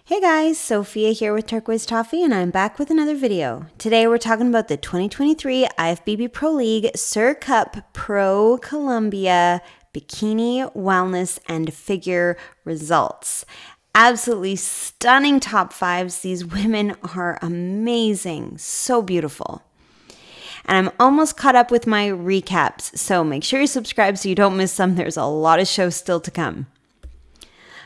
Hey guys, Sophia here with Turquoise Toffee, and I'm back with another video. Today we're talking about the 2023 IFBB Pro League Sur Cup Pro Colombia Bikini Wellness and Figure results. Absolutely stunning top fives. These women are amazing, so beautiful. And I'm almost caught up with my recaps, so make sure you subscribe so you don't miss some. There's a lot of shows still to come.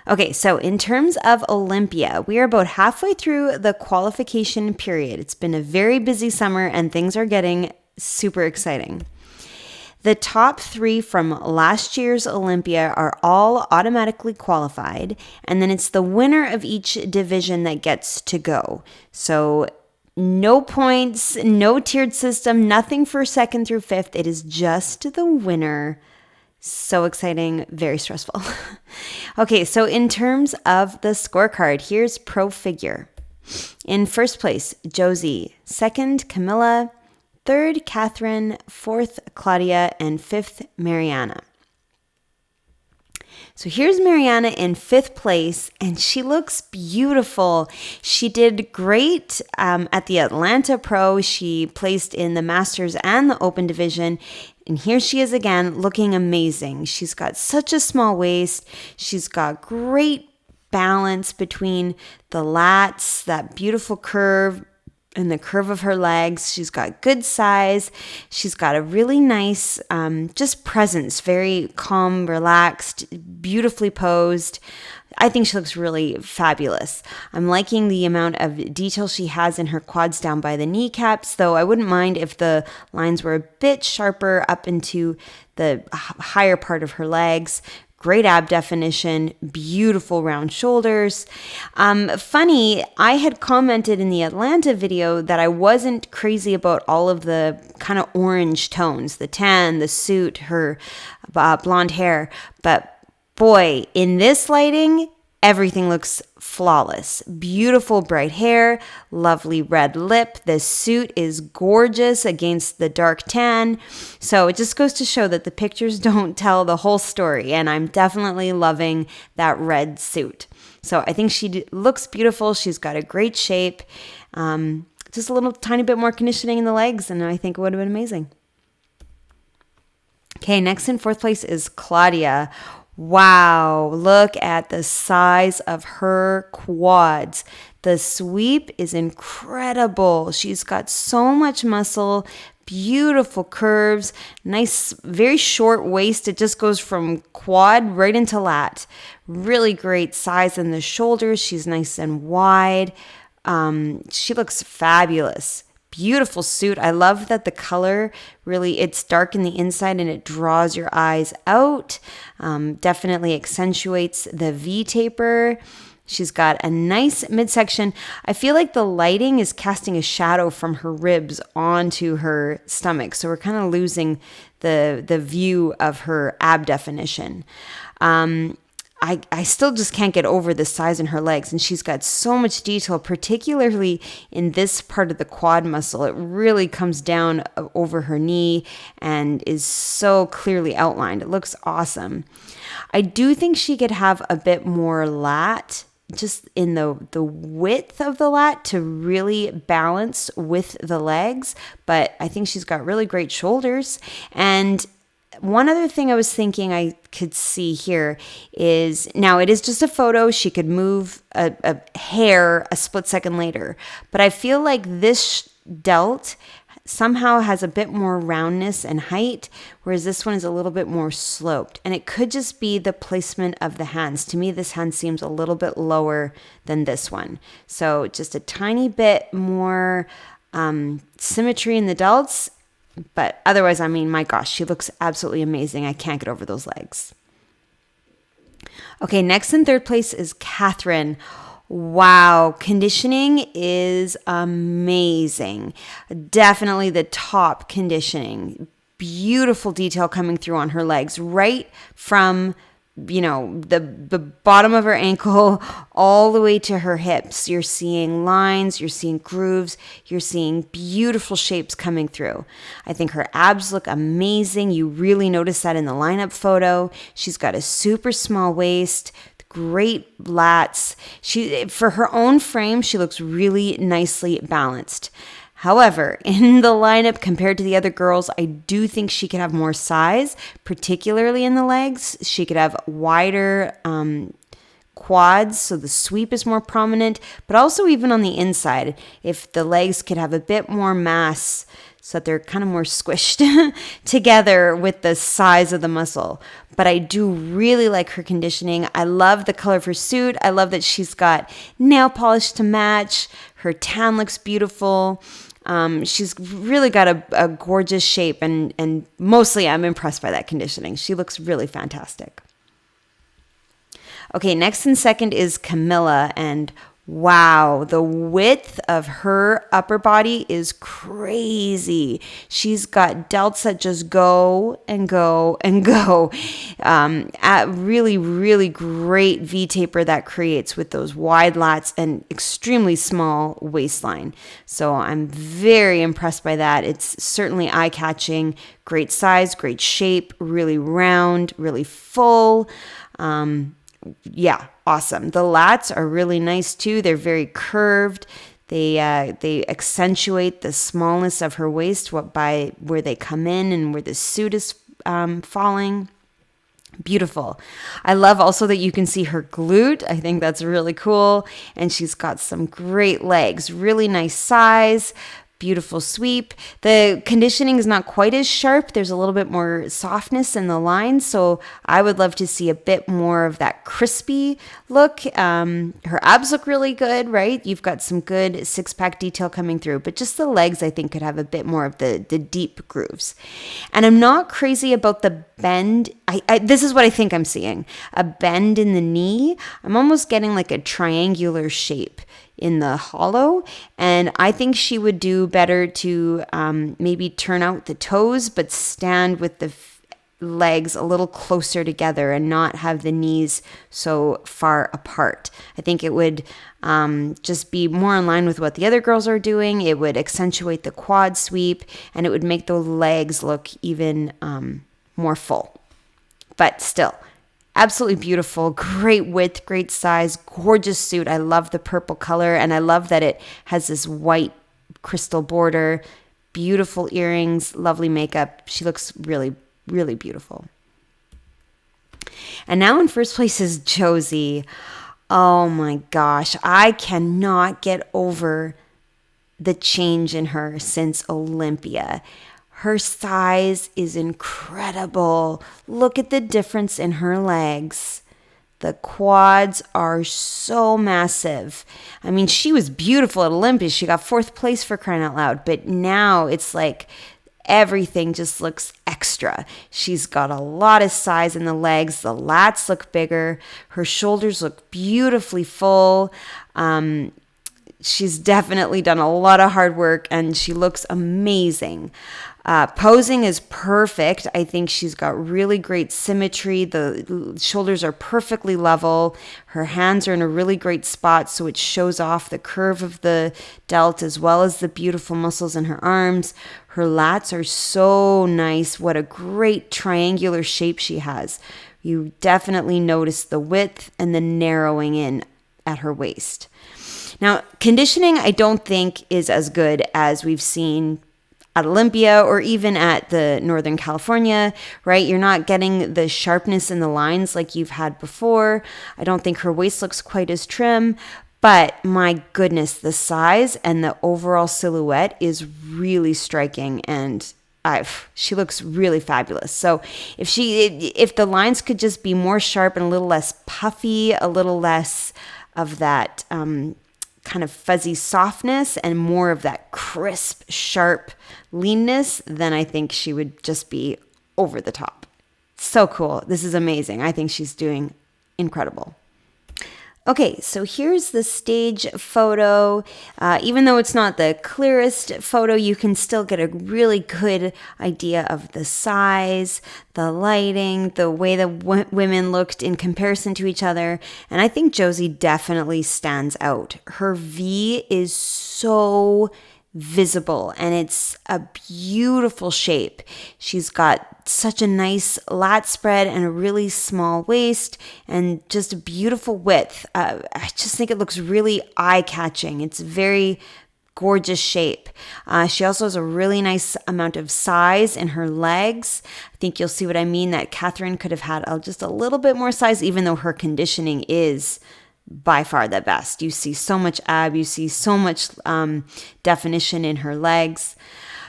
Okay, so in terms of Olympia, we are about halfway through the qualification period. It's been a very busy summer and things are getting super exciting. The top three from last year's Olympia are all automatically qualified, and then it's the winner of each division that gets to go. So no points, no tiered system, nothing for second through fifth. It is just the winner. So exciting, very stressful. Okay, so in terms of the scorecard, here's Pro Figure. In first place, Josie. Second, Camilla. Third, Catherine. Fourth, Claudia. And fifth, Mariana. So here's Mariana in fifth place, and she looks beautiful. She did great at the Atlanta Pro. She placed in the Masters and the Open division. And here she is again, looking amazing. She's got such a small waist. She's got great balance between the lats, that beautiful curve, and the curve of her legs. She's got good size. She's got a really nice just presence, very calm, relaxed, beautifully posed. I think she looks really fabulous. I'm liking the amount of detail she has in her quads down by the kneecaps, though I wouldn't mind if the lines were a bit sharper up into the higher part of her legs. Great ab definition, beautiful round shoulders. Funny, I had commented in the Atlanta video that I wasn't crazy about all of the kind of orange tones, the tan, the suit, her blonde hair. But boy, in this lighting, everything looks flawless. Beautiful bright hair, lovely red lip. The suit is gorgeous against the dark tan. So it just goes to show that the pictures don't tell the whole story. And I'm definitely loving that red suit. So I think she looks beautiful. She's got a great shape. Just a little tiny bit more conditioning in the legs, and I think it would have been amazing. Okay, next in fourth place is Claudia. Wow, look at the size of her quads. The sweep is incredible. She's got so much muscle, beautiful curves, nice, very short waist. It just goes from quad right into lat. Really great size in the shoulders. She's nice and wide. She looks fabulous. Beautiful suit. I love that the color really, it's dark in the inside and it draws your eyes out. Definitely accentuates the V taper. She's got a nice midsection. I feel like the lighting is casting a shadow from her ribs onto her stomach. So we're kind of losing the view of her ab definition. I still just can't get over the size in her legs, and she's got so much detail, particularly in this part of the quad muscle. It really comes down over her knee and is so clearly outlined. It looks awesome. I do think she could have a bit more lat, just in the width of the lat to really balance with the legs, but I think she's got really great shoulders. And one other thing I was thinking I could see here is, now it is just a photo. She could move a hair a split second later, but I feel like this delt somehow has a bit more roundness and height, whereas this one is a little bit more sloped. And it could just be the placement of the hands. To me, this hand seems a little bit lower than this one. So just a tiny bit more symmetry in the delts. But otherwise, I mean, my gosh, she looks absolutely amazing. I can't get over those legs. Okay, next in third place is Catherine. Wow, conditioning is amazing. Definitely the top conditioning. Beautiful detail coming through on her legs, right from the bottom of her ankle all the way to her hips. You're seeing lines, you're seeing grooves, you're seeing beautiful shapes coming through. I think her abs look amazing. You really notice that in the lineup photo. She's got a super small waist, great lats. For her own frame, she looks really nicely balanced. However, in the lineup compared to the other girls, I do think she could have more size, particularly in the legs. She could have wider quads, so the sweep is more prominent, but also even on the inside, if the legs could have a bit more mass so that they're kind of more squished together with the size of the muscle. But I do really like her conditioning. I love the color of her suit. I love that she's got nail polish to match. Her tan looks beautiful. She's really got a gorgeous shape, and mostly I'm impressed by that conditioning. She looks really fantastic. Okay, next and second is Camilla, and wow, the width of her upper body is crazy. She's got delts that just go and go and go. At really, really great V-taper that creates with those wide lats and extremely small waistline. So I'm very impressed by that. It's certainly eye-catching, great size, great shape, really round, really full. Yeah, awesome. The lats are really nice too. They're very curved. They accentuate the smallness of her waist by where they come in and where the suit is falling. Beautiful. I love also that you can see her glute. I think that's really cool. And she's got some great legs. Really nice size. Beautiful sweep. The conditioning is not quite as sharp. There's a little bit more softness in the lines, so I would love to see a bit more of that crispy look. Her abs look really good, right? You've got some good six-pack detail coming through, but just the legs, I think, could have a bit more of the deep grooves. And I'm not crazy about the bend. This is what I think I'm seeing. A bend in the knee. I'm almost getting like a triangular shape in the hollow, and I think she would do better to maybe turn out the toes but stand with the legs a little closer together and not have the knees so far apart. I think it would just be more in line with what the other girls are doing. It would accentuate the quad sweep, and it would make the legs look even more full. But still, absolutely beautiful, great width, great size, gorgeous suit. I love the purple color, and I love that it has this white crystal border, beautiful earrings, lovely makeup. She looks really, really beautiful. And now in first place is Josie. Oh my gosh, I cannot get over the change in her since Olympia. Her size is incredible. Look at the difference in her legs. The quads are so massive. I mean, she was beautiful at Olympia. She got 4th place for crying out loud. But now it's like everything just looks extra. She's got a lot of size in the legs. The lats look bigger. Her shoulders look beautifully full. She's definitely done a lot of hard work, and she looks amazing. Posing is perfect. I think she's got really great symmetry. The shoulders are perfectly level. Her hands are in a really great spot, so it shows off the curve of the delt as well as the beautiful muscles in her arms. Her lats are so nice. What a great triangular shape she has. You definitely notice the width and the narrowing in at her waist. Now, conditioning I don't think is as good as we've seen at Olympia or even at the Northern California, right? You're not getting the sharpness in the lines like you've had before. I don't think her waist looks quite as trim, but my goodness, the size and the overall silhouette is really striking, and she looks really fabulous. So if the lines could just be more sharp and a little less puffy, a little less of that kind of fuzzy softness and more of that crisp, sharp leanness, then I think she would just be over the top. So cool. This is amazing. I think she's doing incredible. Okay, so here's the stage photo. Even though it's not the clearest photo, you can still get a really good idea of the size, the lighting, the way the women looked in comparison to each other. And I think Josie definitely stands out. Her V is so visible, and it's a beautiful shape. She's got such a nice lat spread and a really small waist and just a beautiful width. I just think it looks really eye-catching. It's very gorgeous shape. She also has a really nice amount of size in her legs. I think you'll see what I mean, that Catherine could have had just a little bit more size, even though her conditioning is by far the best. You see so much ab, you see so much definition in her legs.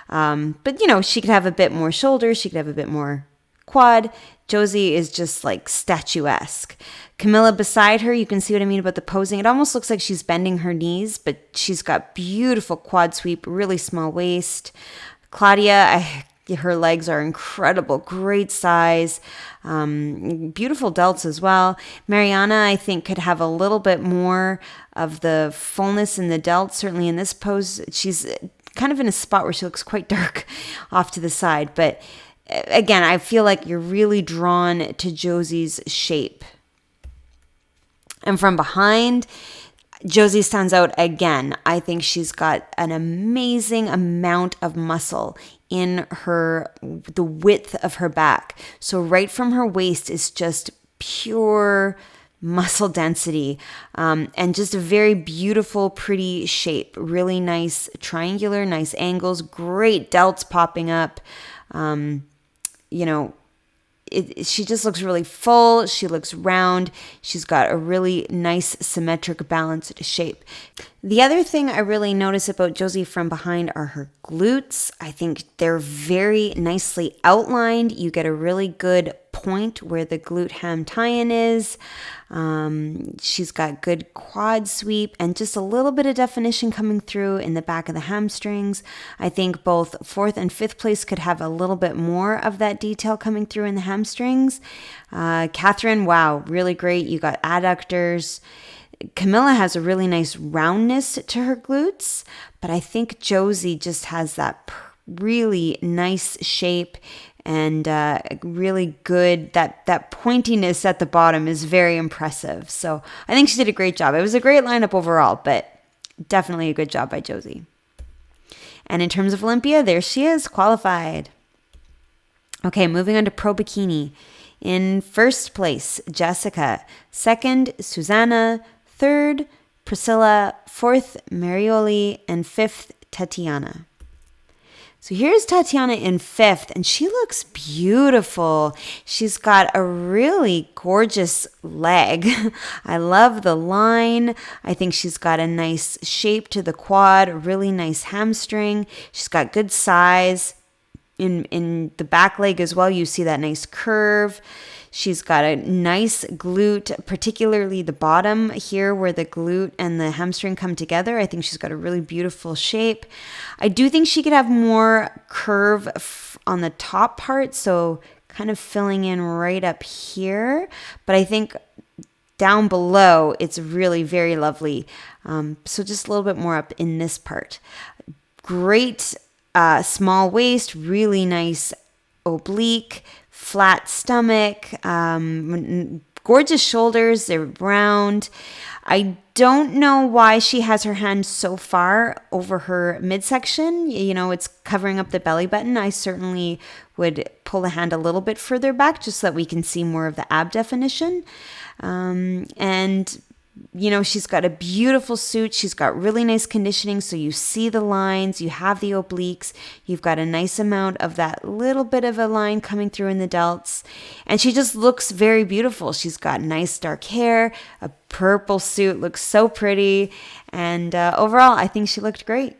But she could have a bit more shoulder, she could have a bit more quad. Josie is just like statuesque. Camilla beside her, you can see what I mean about the posing. It almost looks like she's bending her knees, but she's got beautiful quad sweep, really small waist. Claudia, her legs are incredible, great size, beautiful delts as well. Mariana, I think, could have a little bit more of the fullness in the delts. Certainly in this pose, she's kind of in a spot where she looks quite dark off to the side. But again, I feel like you're really drawn to Josie's shape. And from behind, Josie stands out again. I think she's got an amazing amount of muscle in the width of her back. So right from her waist is just pure muscle density, and just a very beautiful, pretty shape. Really nice triangular, nice angles, great delts popping up. She just looks really full. She looks round. She's got a really nice, symmetric, balanced shape. The other thing I really notice about Josie from behind are her glutes. I think they're very nicely outlined. You get a really good point where the glute ham tie-in is. She's got good quad sweep and just a little bit of definition coming through in the back of the hamstrings. I think both 4th and 5th place could have a little bit more of that detail coming through in the hamstrings. Catherine, wow, really great. You got adductors. Camilla has a really nice roundness to her glutes, but I think Josie just has that really nice shape and really good, that pointiness at the bottom is very impressive. So I think she did a great job. It was a great lineup overall, but definitely a good job by Josie. And in terms of Olympia, there she is, qualified. Okay, moving on to Pro Bikini. In 1st place, Jessica. 2nd, Susanna. 3rd, Priscilla. 4th, Marioli. And 5th, Tatiana. So here's Tatiana in 5th, and she looks beautiful. She's got a really gorgeous leg. I love the line. I think she's got a nice shape to the quad, a really nice hamstring. She's got good size. In the back leg as well, you see that nice curve. She's got a nice glute, particularly the bottom here where the glute and the hamstring come together. I think she's got a really beautiful shape. I do think she could have more curve on the top part, so kind of filling in right up here. But I think down below, it's really very lovely. So just a little bit more up in this part. Great small waist, really nice oblique, flat stomach, gorgeous shoulders. They're round. I don't know why she has her hand so far over her midsection. It's covering up the belly button. I certainly would pull the hand a little bit further back just so that we can see more of the ab definition. And she's got a beautiful suit. She's got really nice conditioning. So you see the lines, you have the obliques, you've got a nice amount of that little bit of a line coming through in the delts. And she just looks very beautiful. She's got nice dark hair, a purple suit, looks so pretty. And overall, I think she looked great.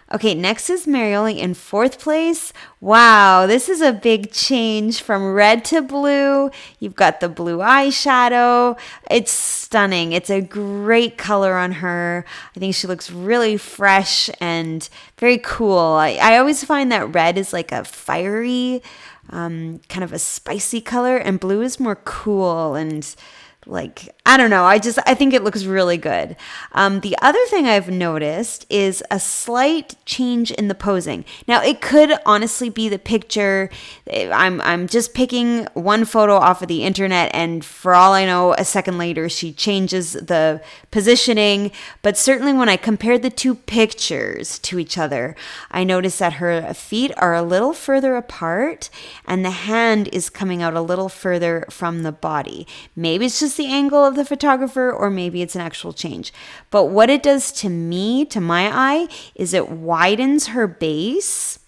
Okay, next is Marioli in 4th place. Wow, this is a big change from red to blue. You've got the blue eyeshadow. It's stunning. It's a great color on her. I think she looks really fresh and very cool. I always find that red is like a fiery, kind of a spicy color, and blue is more cool and like, I don't know. I think it looks really good. The other thing I've noticed is a slight change in the posing. Now, it could honestly be the picture. I'm just picking one photo off of the internet, and for all I know, a second later, she changes the positioning. But certainly when I compared the two pictures to each other, I noticed that her feet are a little further apart, and the hand is coming out a little further from the body. Maybe it's just the angle of the photographer, or maybe it's an actual change. But what it does to me, to my eye, is it widens her base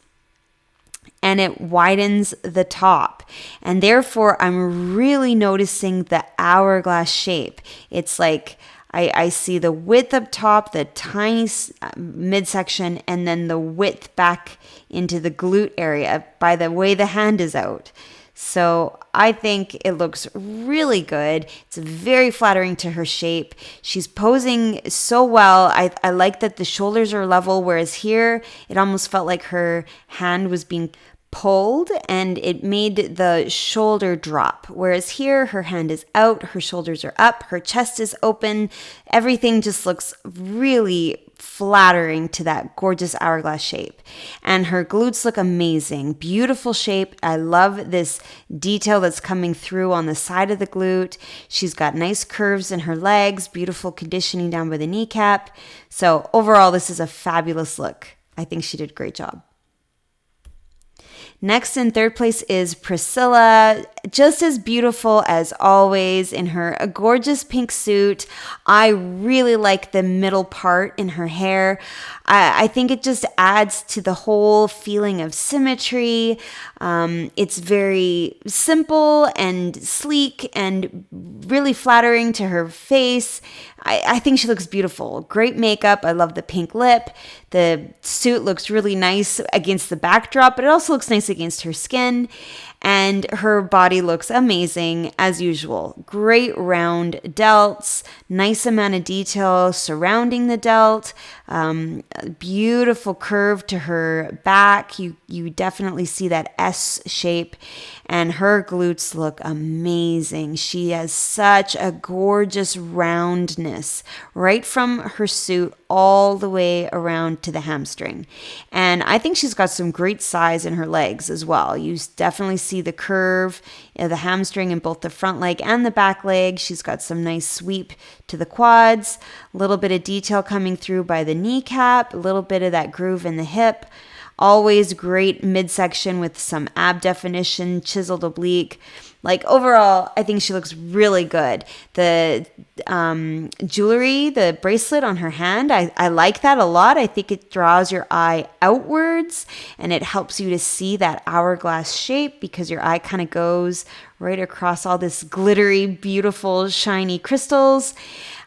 and it widens the top. And therefore, I'm really noticing the hourglass shape. It's like I see the width up top, the tiny midsection, and then the width back into the glute area by the way the hand is out. So I think it looks really good. It's very flattering to her shape. She's posing so well. I like that the shoulders are level, whereas here it almost felt like her hand was being pulled and it made the shoulder drop. Whereas here her hand is out, her shoulders are up, her chest is open. Everything just looks really flattering to that gorgeous hourglass shape. And her glutes look amazing. Beautiful shape. I love this detail that's coming through on the side of the glute. She's got nice curves in her legs, beautiful conditioning down by the kneecap. So overall, this is a fabulous look. I think she did a great job. Next in third place is Priscilla, just as beautiful as always in her gorgeous pink suit. I really like the middle part in her hair. I think it just adds to the whole feeling of symmetry. It's very simple and sleek and really flattering to her face. I think she looks beautiful. Great makeup. I love the pink lip. The suit looks really nice against the backdrop, but it also looks nice against her skin. And her body looks amazing as usual. Great round delts, nice amount of detail surrounding the delt, beautiful curve to her back. You definitely see that S shape, and her glutes look amazing. She has such a gorgeous roundness right from her suit all the way around to the hamstring. And I think she's got some great size in her legs as well. You definitely see the curve of the hamstring in both the front leg and the back leg. She's got some nice sweep to the quads, a little bit of detail coming through by the kneecap, a little bit of that groove in the hip. Always great midsection with some ab definition, chiseled oblique. Like overall, I think she looks really good. The jewelry, the bracelet on her hand, I like that a lot. I think it draws your eye outwards and it helps you to see that hourglass shape because your eye kind of goes right across all this glittery, beautiful, shiny crystals.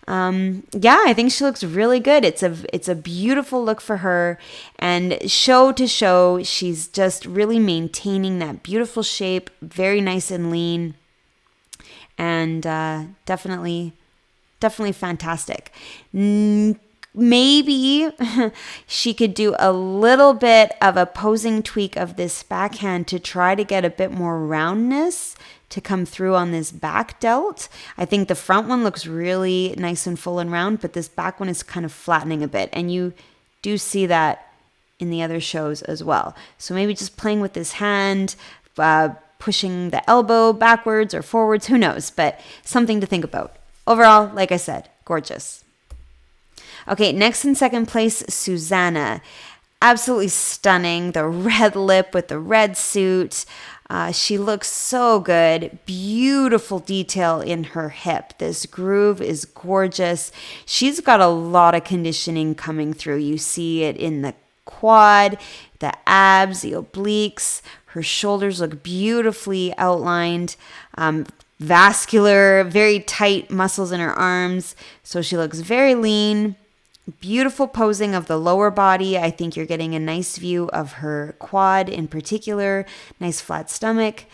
I think she looks really good. It's a beautiful look for her, and show to show, she's just really maintaining that beautiful shape, very nice and lean, and definitely fantastic. Maybe she could do a little bit of a posing tweak of this backhand to try to get a bit more roundness to come through on this back delt. I think the front one looks really nice and full and round, but this back one is kind of flattening a bit. And you do see that in the other shows as well. So maybe just playing with this hand, pushing the elbow backwards or forwards, who knows, but something to think about. Overall, like I said, gorgeous. Okay, next in second place, Susanna. Absolutely stunning. The red lip with the red suit. She looks so good. Beautiful detail in her hip. This groove is gorgeous. She's got a lot of conditioning coming through. You see it in the quad, the abs, the obliques. Her shoulders look beautifully outlined. Vascular, very tight muscles in her arms. So she looks very lean. Beautiful posing of the lower body. I think you're getting a nice view of her quad in particular. Nice flat stomach.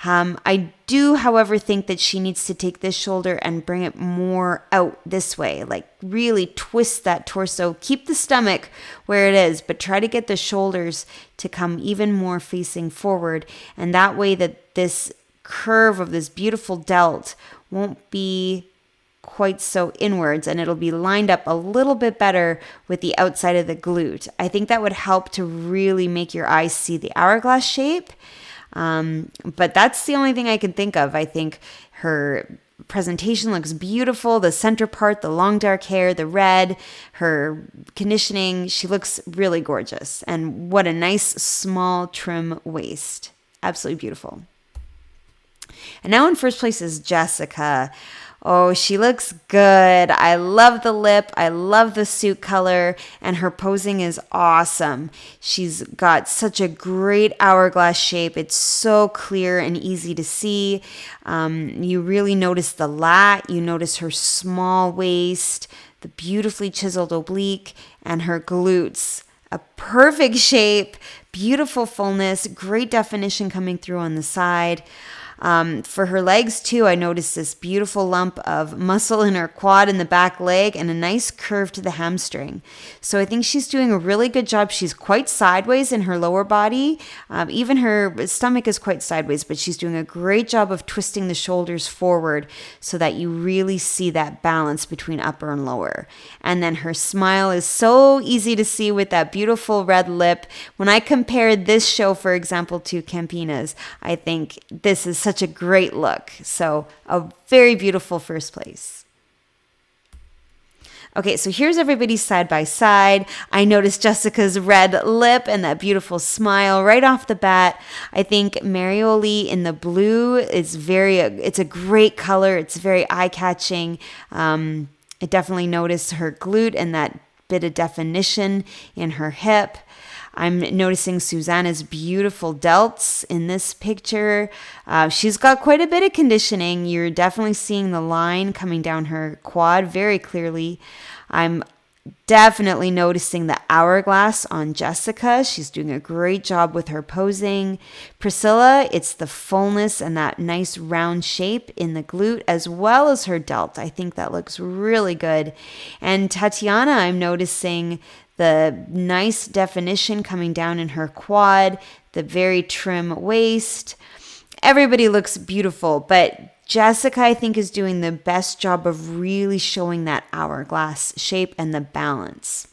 I do, however, think that she needs to take this shoulder and bring it more out this way. Like really twist that torso. Keep the stomach where it is, but try to get the shoulders to come even more facing forward. And that way that this curve of this beautiful delt won't be quite so inwards, and it'll be lined up a little bit better with the outside of the glute. I think that would help to really make your eyes see the hourglass shape. But that's the only thing I can think of. I think her presentation looks beautiful. The center part, the long dark hair, the red, her conditioning, she looks really gorgeous. And what a nice small trim waist. Absolutely beautiful. And now in first place is Jessica. Oh, she looks good. I love the lip. I love the suit color, and her posing is awesome. She's got such a great hourglass shape. It's so clear and easy to see. You really notice the lat. You notice her small waist, the beautifully chiseled oblique, and her glutes. A perfect shape, beautiful fullness, great definition coming through on the side. For her legs too, I noticed this beautiful lump of muscle in her quad and the back leg and a nice curve to the hamstring. So I think she's doing a really good job. She's quite sideways in her lower body. Even her stomach is quite sideways, but she's doing a great job of twisting the shoulders forward so that you really see that balance between upper and lower. And then her smile is so easy to see with that beautiful red lip. When I compared this show, for example, to Campina's, I think this is such a great look. So a very beautiful first place. Okay, so here's everybody side by side. I noticed Jessica's red lip and that beautiful smile right off the bat. I think Marioli in the blue is it's a great color. It's very eye-catching. I definitely noticed her glute and that bit of definition in her hip. I'm noticing Susanna's beautiful delts in this picture. She's got quite a bit of conditioning. You're definitely seeing the line coming down her quad very clearly. I'm definitely noticing the hourglass on Jessica. She's doing a great job with her posing. Priscilla, it's the fullness and that nice round shape in the glute as well as her delt. I think that looks really good. And Tatiana, I'm noticing the nice definition coming down in her quad, the very trim waist. Everybody looks beautiful, but Jessica, I think, is doing the best job of really showing that hourglass shape and the balance.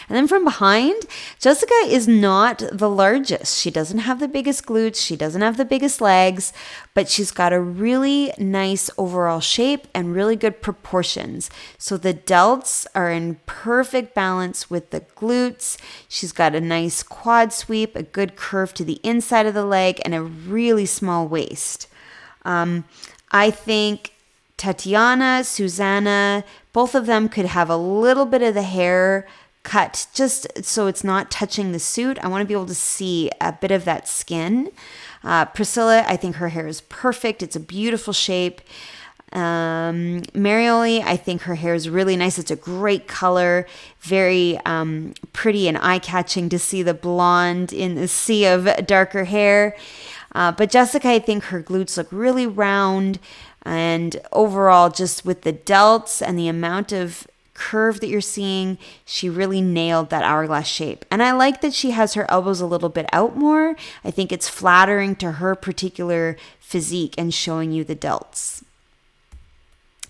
And then from behind, Jessica is not the largest. She doesn't have the biggest glutes. She doesn't have the biggest legs, but she's got a really nice overall shape and really good proportions. So the delts are in perfect balance with the glutes. She's got a nice quad sweep, a good curve to the inside of the leg, and a really small waist. I think Tatiana, Susanna, both of them could have a little bit of the hair cut just so it's not touching the suit. I want to be able to see a bit of that skin. Priscilla, I think her hair is perfect. It's a beautiful shape. Marioli, I think her hair is really nice. It's a great color, very pretty and eye-catching to see the blonde in the sea of darker hair. But Jessica, I think her glutes look really round, and overall, just with the delts and the amount of curve that you're seeing, she really nailed that hourglass shape. And I like that she has her elbows a little bit out more. I think it's flattering to her particular physique and showing you the delts.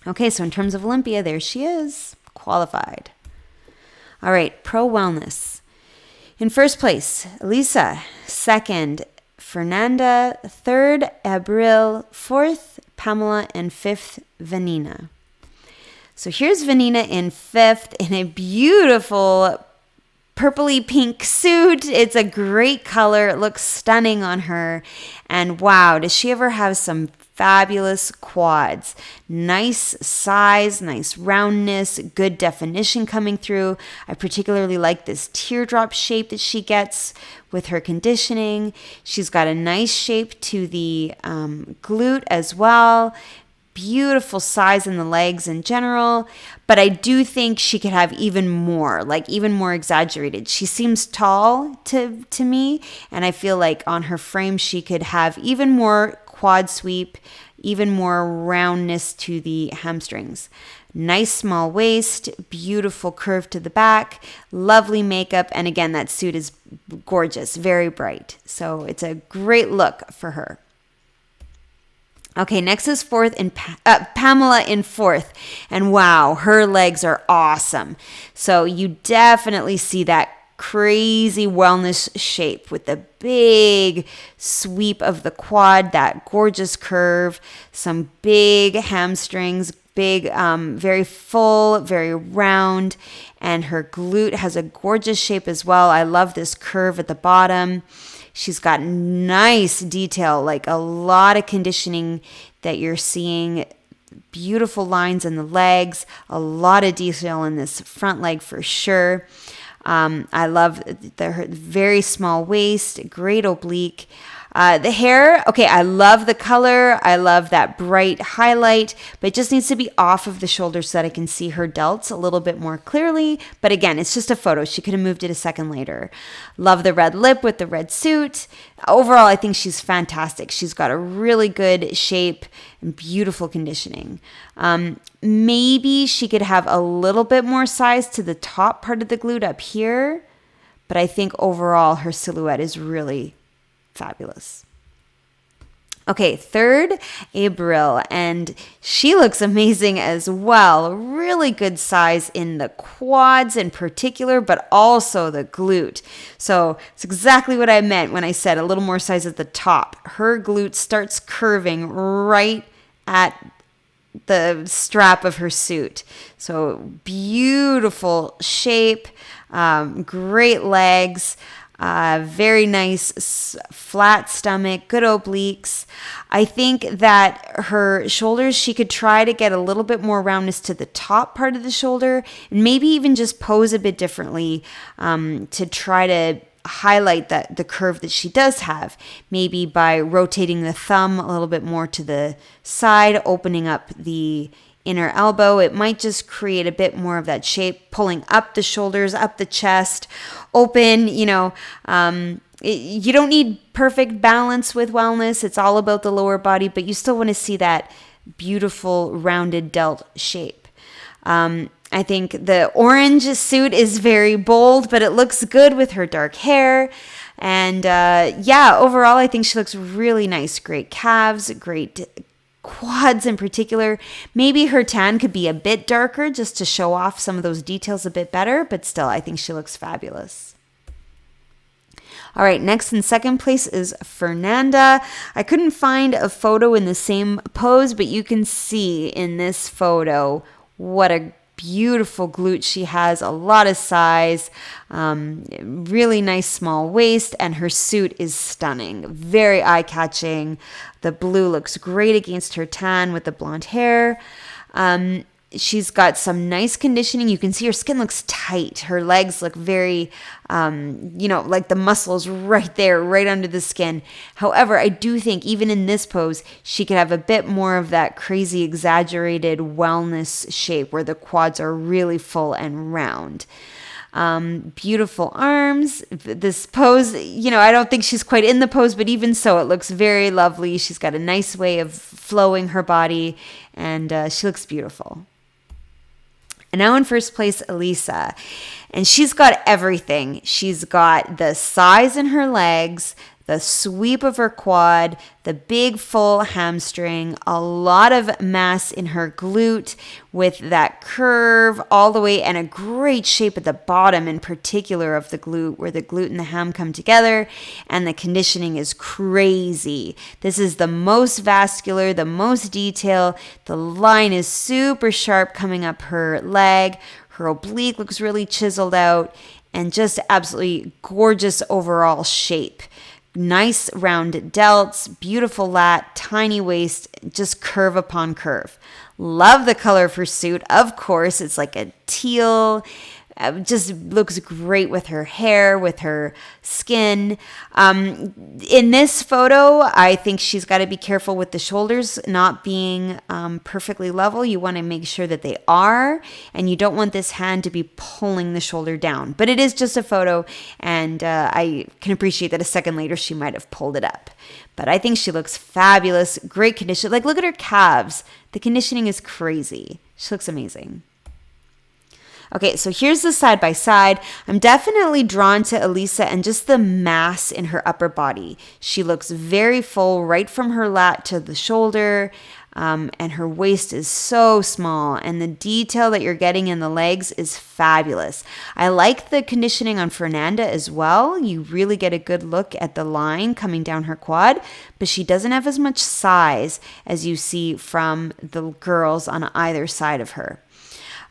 Okay, so in terms of Olympia, there she is, qualified. All right, pro wellness. In first place, Elisa. Second, Fernanda. Third, Abril. Fourth, Pamela. And fifth, Vanina. So here's Vanina in fifth in a beautiful purpley pink suit. It's a great color. It looks stunning on her. And wow, does she ever have some fabulous quads. Nice size, nice roundness, good definition coming through. I particularly like this teardrop shape that she gets with her conditioning. She's got a nice shape to the glute as well. Beautiful size in the legs in general, but I do think she could have even more, like even more exaggerated. She seems tall to me, and I feel like on her frame she could have even more quad sweep, even more roundness to the hamstrings. Nice small waist, beautiful curve to the back, lovely makeup, and again, that suit is gorgeous, very bright. So it's a great look for her. Okay, next is Pamela in fourth. And wow, her legs are awesome. So you definitely see that crazy wellness shape with the big sweep of the quad, that gorgeous curve, some big hamstrings, big, very full, very round. And her glute has a gorgeous shape as well. I love this curve at the bottom. She's got nice detail, like a lot of conditioning that you're seeing. Beautiful lines in the legs, a lot of detail in this front leg for sure. I love her very small waist, great oblique. The hair, okay, I love the color. I love that bright highlight, but it just needs to be off of the shoulders so that I can see her delts a little bit more clearly. But again, it's just a photo. She could have moved it a second later. Love the red lip with the red suit. Overall, I think she's fantastic. She's got a really good shape and beautiful conditioning. Maybe she could have a little bit more size to the top part of the glute up here, but I think overall her silhouette is really fabulous. Okay, third, April, and she looks amazing as well. Really good size in the quads in particular, but also the glute. So it's exactly what I meant when I said a little more size at the top. Her glute starts curving right at the strap of her suit. So beautiful shape, great legs. Very nice flat stomach, good obliques. I think that her shoulders, she could try to get a little bit more roundness to the top part of the shoulder, and maybe even just pose a bit differently to try to highlight the curve that she does have. Maybe by rotating the thumb a little bit more to the side, opening up the inner elbow. It might just create a bit more of that shape, pulling up the shoulders, up the chest, open, you don't need perfect balance with wellness. It's all about the lower body, but you still want to see that beautiful rounded delt shape. I think the orange suit is very bold, but it looks good with her dark hair. And overall, I think she looks really nice. Great calves, great quads in particular. Maybe her tan could be a bit darker just to show off some of those details a bit better, but still, I think she looks fabulous. All right, next in second place is Fernanda. I couldn't find a photo in the same pose, but you can see in this photo what a beautiful glute she has, a lot of size, really nice small waist, and her suit is stunning, very eye-catching. The blue looks great against her tan with the blonde hair. She's got some nice conditioning. You can see her skin looks tight. Her legs look very, like the muscles right there, right under the skin. However, I do think even in this pose, she could have a bit more of that crazy exaggerated wellness shape where the quads are really full and round. Beautiful arms. This pose, I don't think she's quite in the pose, but even so, it looks very lovely. She's got a nice way of flowing her body, and she looks beautiful. And now in first place, Elisa. And she's got everything. She's got the size in her legs, the sweep of her quad, the big full hamstring, a lot of mass in her glute with that curve all the way, and a great shape at the bottom in particular of the glute where the glute and the ham come together, and the conditioning is crazy. This is the most vascular, the most detail. The line is super sharp coming up her leg. Her oblique looks really chiseled out, and just absolutely gorgeous overall shape. Nice round delts, beautiful lat, tiny waist, just curve upon curve. Love the color of her suit. Of course, it's like a teal. Just looks great with her hair, with her skin. In this photo, I think she's got to be careful with the shoulders not being perfectly level. You want to make sure that they are, and you don't want this hand to be pulling the shoulder down. But it is just a photo, and I can appreciate that a second later she might have pulled it up. But I think she looks fabulous, great condition. Look at her calves. The conditioning is crazy. She looks amazing. Okay, so here's the side by side. I'm definitely drawn to Elisa and just the mass in her upper body. She looks very full right from her lat to the shoulder, and her waist is so small, and the detail that you're getting in the legs is fabulous. I like the conditioning on Fernanda as well. You really get a good look at the line coming down her quad, but she doesn't have as much size as you see from the girls on either side of her.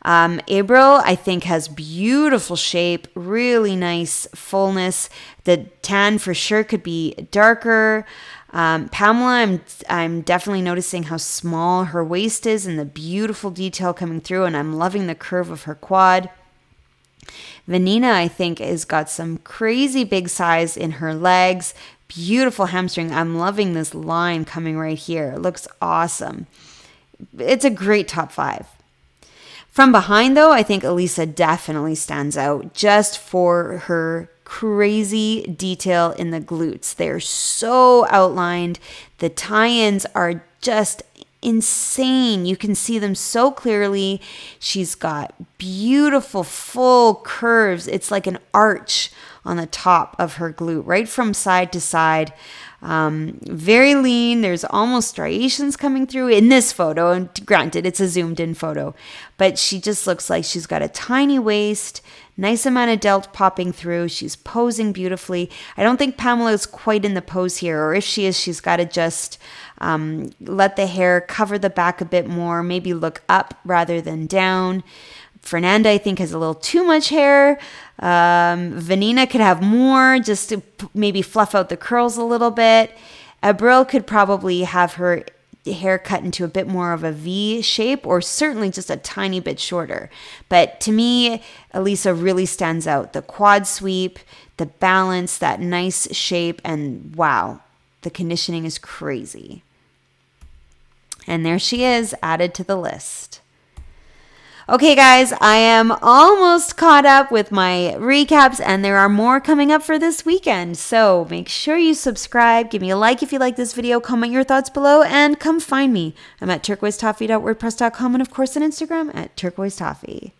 April, I think, has beautiful shape, really nice fullness. The tan for sure could be darker. Pamela, I'm definitely noticing how small her waist is and the beautiful detail coming through, and I'm loving the curve of her quad. Vanina, I think, has got some crazy big size in her legs, beautiful hamstring. I'm loving this line coming right here. It looks awesome. It's a great top 5. From behind, though, I think Elisa definitely stands out just for her crazy detail in the glutes. They're so outlined. The tie-ins are just insane. You can see them so clearly. She's got beautiful full curves. It's like an arch on the top of her glute, right from side to side. Very lean. There's almost striations coming through in this photo. And granted, it's a zoomed in photo, but she just looks like she's got a tiny waist, nice amount of delt popping through. She's posing beautifully. I don't think Pamela is quite in the pose here, or if she is, she's got to just let the hair cover the back a bit more, maybe look up rather than down. Fernanda, I think, has a little too much hair. Vanina could have more, just to maybe fluff out the curls a little bit. Abril could probably have her hair cut into a bit more of a V shape, or certainly just a tiny bit shorter. But to me, Elisa really stands out. The quad sweep, the balance, that nice shape, and wow, the conditioning is crazy. And there she is, added to the list. Okay, guys, I am almost caught up with my recaps, and there are more coming up for this weekend. So make sure you subscribe, give me a like if you like this video, comment your thoughts below, and come find me. I'm at turquoisetoffee.wordpress.com, and of course on Instagram at turquoisetoffee.